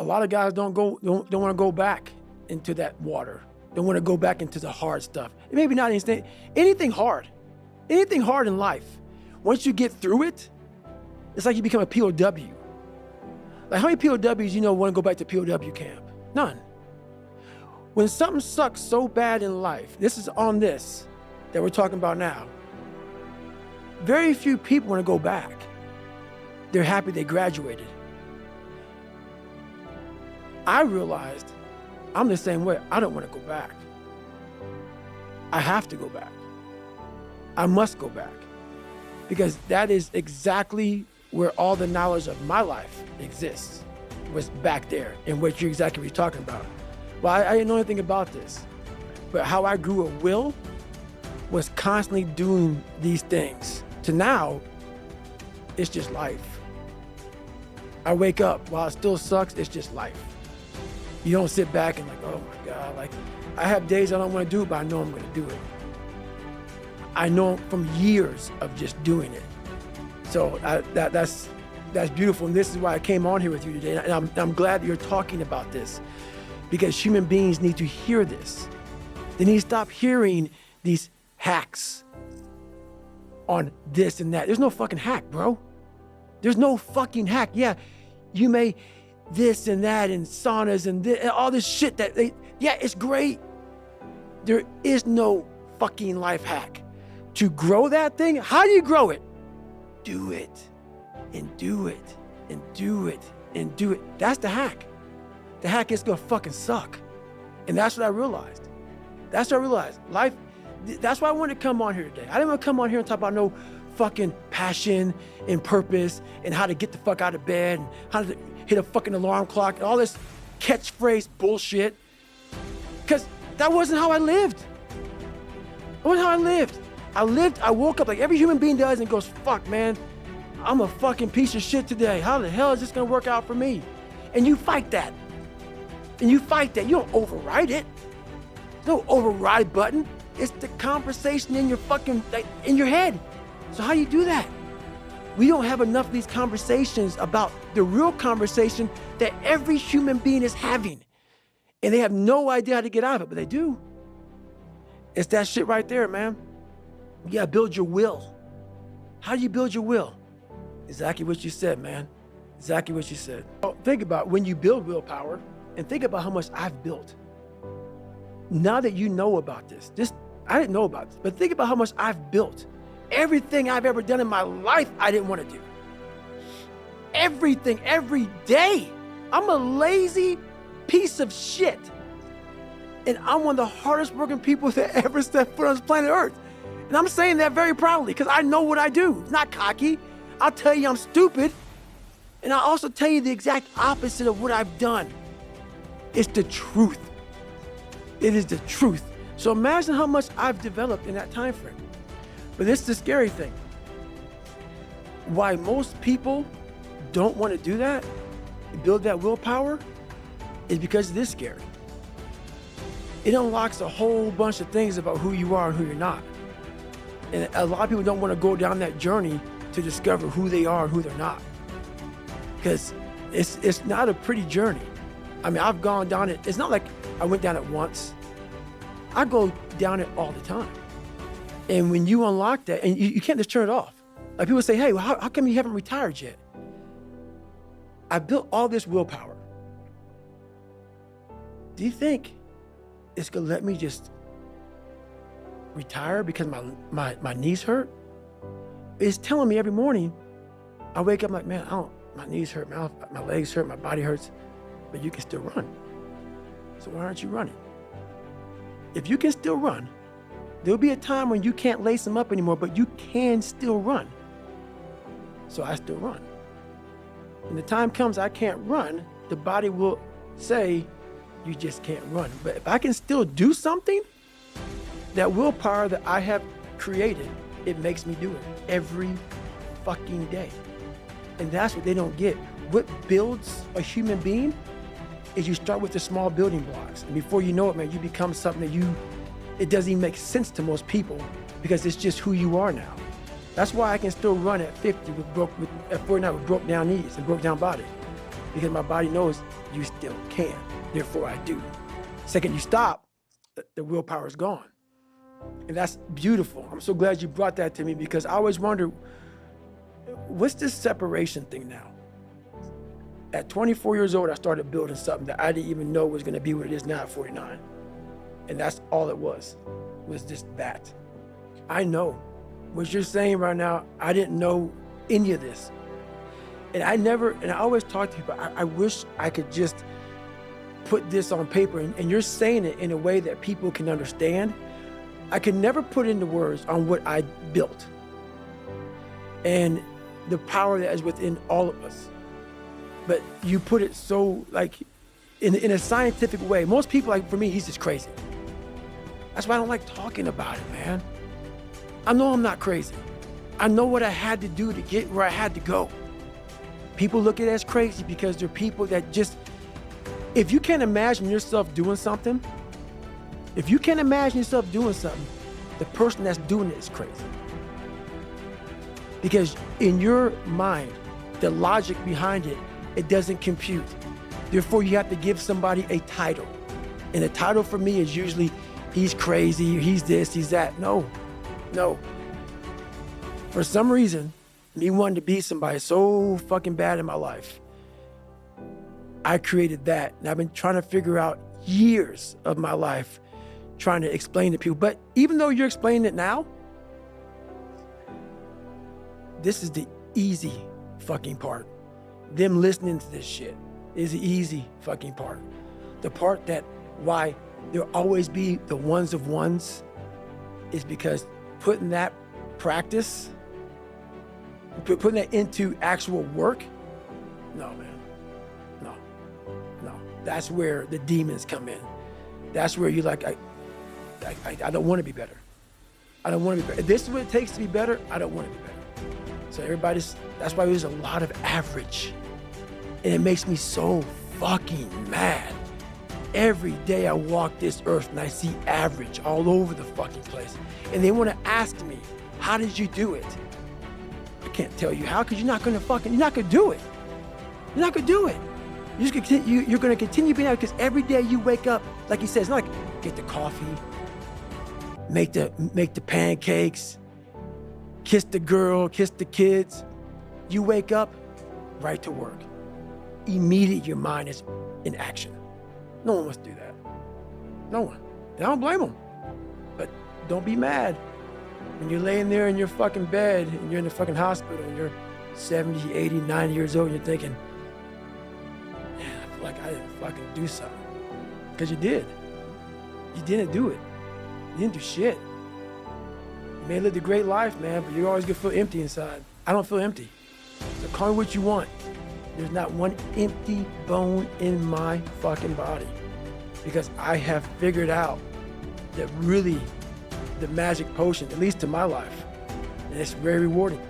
A lot of guys don't want to go back into that water. Don't want to go back into the hard stuff. Maybe not anything hard in life. Once you get through it, it's like you become a POW. Like how many POWs want to go back to POW camp? None. When something sucks so bad in life, this is on this that we're talking about now. Very few people want to go back. They're happy they graduated. I realized I'm the same way. I don't want to go back. I have to go back. I must go back. Because that is exactly where all the knowledge of my life exists, was back there, and what you're talking about. Well, I didn't know anything about this, but how I grew a will was constantly doing these things. To now, it's just life. I wake up, while it still sucks, it's just life. You don't sit back and like, oh my God, like I have days I don't want to do it, but I know I'm going to do it. I know from years of just doing it. So that's beautiful, and this is why I came on here with you today, and I'm glad that you're talking about this, because human beings need to hear this. They need to stop hearing these hacks on this and that. There's no fucking hack, bro. There's no fucking hack. Yeah, you may this and that and saunas and all this shit yeah, it's great. There is no fucking life hack. To grow that thing, how do you grow it? Do it, and do it, and do it, and do it. That's the hack. The hack is gonna fucking suck. And that's what I realized. Life, that's why I wanted to come on here today. I didn't want to come on here and talk about no fucking passion and purpose and how to get the fuck out of bed and how to hit a fucking alarm clock and all this catchphrase bullshit. Because that wasn't how I lived. That wasn't how I lived. I woke up like every human being does and goes, fuck, man, I'm a fucking piece of shit today. How the hell is this gonna work out for me? And you fight that. You don't override it. No override button. It's the conversation in your fucking, in your head. So how do you do that? We don't have enough of these conversations about the real conversation that every human being is having. And they have no idea how to get out of it, but they do. It's that shit right there, man. You gotta build your will. How do you build your will? Exactly what you said, man. Exactly what you said. Well, think about when you build willpower, and think about how much I've built. Now that you know about this, I didn't know about this, but think about how much I've built. Everything I've ever done in my life, I didn't want to do. Everything, every day. I'm a lazy piece of shit. And I'm one of the hardest working people that ever stepped foot on this planet Earth. And I'm saying that very proudly because I know what I do. It's not cocky. I'll tell you I'm stupid. And I'll also tell you the exact opposite of what I've done. It's the truth. It is the truth. So imagine how much I've developed in that time frame. But this is the scary thing. Why most people don't want to do that, build that willpower, is because it is scary. It unlocks a whole bunch of things about who you are and who you're not. And a lot of people don't want to go down that journey to discover who they are and who they're not. Because it's not a pretty journey. I mean, I've gone down it. It's not like I went down it once. I go down it all the time. And when you unlock that, and you can't just turn it off. Like people say, hey, well, how come you haven't retired yet? I built all this willpower. Do you think it's gonna let me just retire because my knees hurt? It's telling me every morning, I wake up like, man, my knees hurt, my legs hurt, my body hurts, but you can still run. So why aren't you running? If you can still run, there'll be a time when you can't lace them up anymore, but you can still run. So I still run. When the time comes I can't run, the body will say, you just can't run. But if I can still do something, that willpower that I have created, it makes me do it every fucking day. And that's what they don't get. What builds a human being is you start with the small building blocks. And before you know it, man, you become something that it doesn't even make sense to most people because it's just who you are now. That's why I can still run at 50 at 49 with broke down knees and broke down body. because my body knows you still can. Therefore, I do. Second you stop, the willpower is gone. And that's beautiful. I'm so glad you brought that to me, because I always wonder, what's this separation thing now? At 24 years old, I started building something that I didn't even know was going to be what it is now at 49. And that's all it was just that. I know what you're saying right now. I didn't know any of this. And I always talk to people, I wish I could just put this on paper, and you're saying it in a way that people can understand. I could never put into words on what I built and the power that is within all of us. But you put it so like in a scientific way. Most people, like for me, he's just crazy. That's why I don't like talking about it, man. I know I'm not crazy. I know what I had to do to get where I had to go. People look at it as crazy because they're people that just, if you can't imagine yourself doing something, the person that's doing it is crazy. Because in your mind, the logic behind it, it doesn't compute. Therefore, you have to give somebody a title. And the title for me is usually, he's crazy, he's this, he's that. No. For some reason, me wanting to be somebody so fucking bad in my life, I created that. And I've been trying to figure out years of my life trying to explain to people. But even though you're explaining it now, this is the easy fucking part. Them listening to this shit is the easy fucking part. The part that why there'll always be the ones of ones is because putting that practice, putting that into actual work, no, man. No. That's where the demons come in. That's where you're like, I don't want to be better. I don't want to be better. If this is what it takes to be better, I don't want to be better. So that's why there's a lot of average. And it makes me so fucking mad. Every day I walk this earth and I see average all over the fucking place. And they want to ask me, how did you do it? I can't tell you how, because you're not going to do it. You're not going to do it. You're going to continue being out, because every day you wake up, like he says, not like get the coffee, make the pancakes, kiss the girl, kiss the kids. You wake up, right to work. Immediately your mind is in action. No one wants to do that. No one. And I don't blame them. But don't be mad when you're laying there in your fucking bed and you're in the fucking hospital and you're 70, 80, 90 years old and you're thinking, man, I feel like I didn't fucking do something. Because you did. You didn't do it. You didn't do shit. You may have lived a great life, man, but you're always gonna feel empty inside. I don't feel empty. So call me what you want. There's not one empty bone in my fucking body, because I have figured out that really the magic potion, at least to my life, and it's very rewarding.